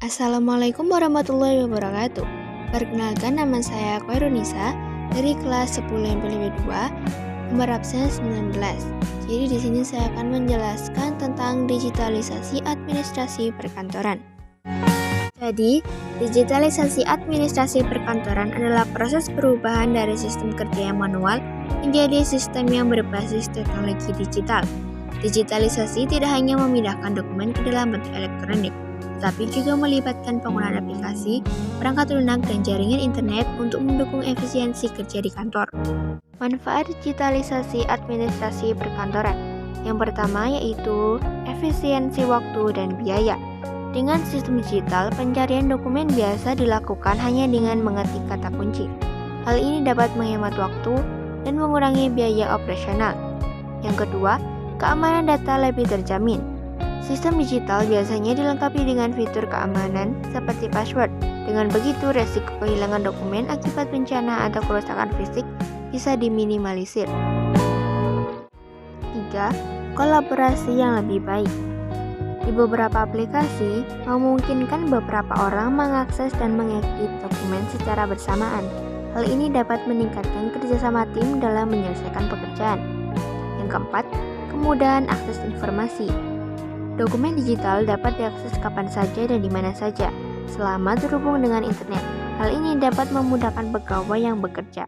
Assalamualaikum warahmatullahi wabarakatuh. Perkenalkan, nama saya Koirunisa dari kelas 10 MPLB 2, nomor absen 19. Jadi di sini saya akan menjelaskan tentang digitalisasi administrasi perkantoran. Jadi, digitalisasi administrasi perkantoran adalah proses perubahan dari sistem kerja yang manual menjadi sistem yang berbasis teknologi digital. Digitalisasi tidak hanya memindahkan dokumen ke dalam bentuk elektronik, tetapi juga melibatkan penggunaan aplikasi, perangkat lunak, dan jaringan internet untuk mendukung efisiensi kerja di kantor. Manfaat digitalisasi administrasi perkantoran. Yang pertama yaitu efisiensi waktu dan biaya. Dengan sistem digital, pencarian dokumen biasa dilakukan hanya dengan mengetik kata kunci. Hal ini dapat menghemat waktu dan mengurangi biaya operasional. Yang kedua, keamanan data lebih terjamin. Sistem digital biasanya dilengkapi dengan fitur keamanan seperti password. Dengan begitu, resiko kehilangan dokumen akibat bencana atau kerusakan fisik bisa diminimalisir. 3. Kolaborasi yang lebih baik. Di beberapa aplikasi, memungkinkan beberapa orang mengakses dan mengedit dokumen secara bersamaan. Hal ini dapat meningkatkan kerjasama tim dalam menyelesaikan pekerjaan. Yang keempat, kemudahan akses informasi. Dokumen digital dapat diakses kapan saja dan di mana saja, selama terhubung dengan internet. Hal ini dapat memudahkan pegawai yang bekerja.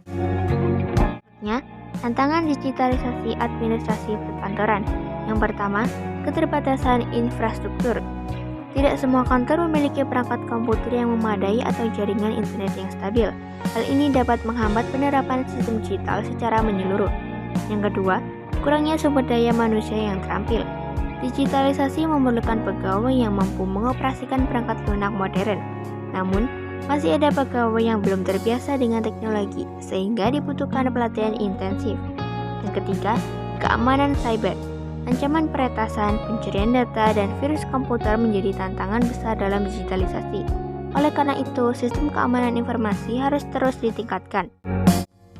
Tantangan digitalisasi administrasi perkantoran. Yang pertama, keterbatasan infrastruktur. Tidak semua kantor memiliki perangkat komputer yang memadai atau jaringan internet yang stabil. Hal ini dapat menghambat penerapan sistem digital secara menyeluruh. Yang kedua, kurangnya sumber daya manusia yang terampil. Digitalisasi memerlukan pegawai yang mampu mengoperasikan perangkat lunak modern. Namun, masih ada pegawai yang belum terbiasa dengan teknologi, sehingga dibutuhkan pelatihan intensif. Yang ketiga, keamanan cyber. Ancaman peretasan, pencurian data, dan virus komputer menjadi tantangan besar dalam digitalisasi. Oleh karena itu, sistem keamanan informasi harus terus ditingkatkan.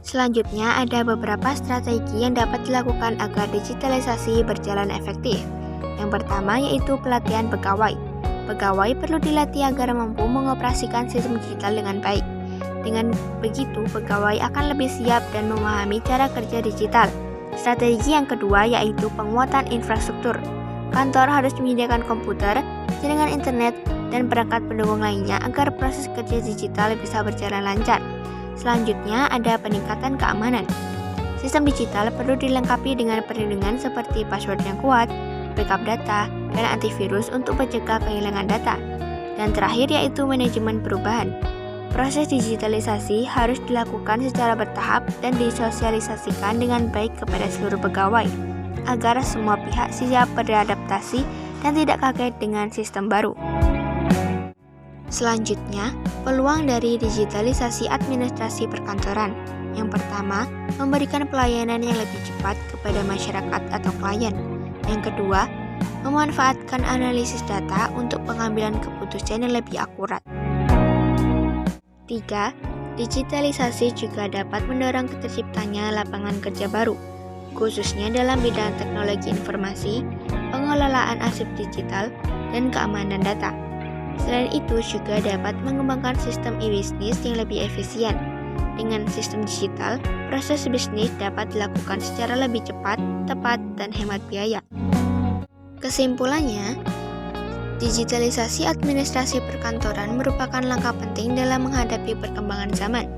Selanjutnya, ada beberapa strategi yang dapat dilakukan agar digitalisasi berjalan efektif. Yang pertama yaitu pelatihan pegawai. Pegawai perlu dilatih agar mampu mengoperasikan sistem digital dengan baik. Dengan begitu, pegawai akan lebih siap dan memahami cara kerja digital. Strategi yang kedua yaitu penguatan infrastruktur. Kantor harus menyediakan komputer, jaringan internet, dan perangkat pendukung lainnya agar proses kerja digital bisa berjalan lancar. Selanjutnya ada peningkatan keamanan. Sistem digital perlu dilengkapi dengan perlindungan seperti password yang kuat, backup data, dan antivirus untuk mencegah kehilangan data. Dan terakhir yaitu manajemen perubahan. Proses digitalisasi harus dilakukan secara bertahap dan disosialisasikan dengan baik kepada seluruh pegawai, agar semua pihak siap beradaptasi dan tidak kaget dengan sistem baru. Selanjutnya, peluang dari digitalisasi administrasi perkantoran. Yang pertama, memberikan pelayanan yang lebih cepat kepada masyarakat atau klien. Yang kedua, memanfaatkan analisis data untuk pengambilan keputusan yang lebih akurat. 3. Digitalisasi juga dapat mendorong terciptanya lapangan kerja baru, khususnya dalam bidang teknologi informasi, pengelolaan arsip digital, dan keamanan data. Selain itu juga dapat mengembangkan sistem e-bisnis yang lebih efisien. Dengan sistem digital, proses bisnis dapat dilakukan secara lebih cepat, tepat, dan hemat biaya. Kesimpulannya, digitalisasi administrasi perkantoran merupakan langkah penting dalam menghadapi perkembangan zaman.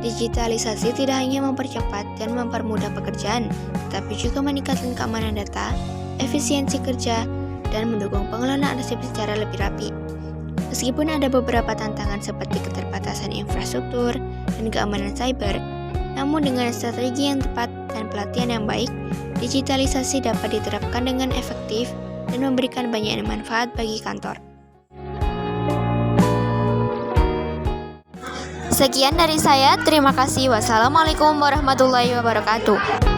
Digitalisasi tidak hanya mempercepat dan mempermudah pekerjaan, tetapi juga meningkatkan keamanan data, efisiensi kerja, dan mendukung pengelolaan arsip secara lebih rapi. Meskipun ada beberapa tantangan seperti keterbatasan infrastruktur dan keamanan cyber, namun dengan strategi yang tepat dan pelatihan yang baik, digitalisasi dapat diterapkan dengan efektif dan memberikan banyak manfaat bagi kantor. Sekian dari saya, terima kasih. Wassalamualaikum warahmatullahi wabarakatuh.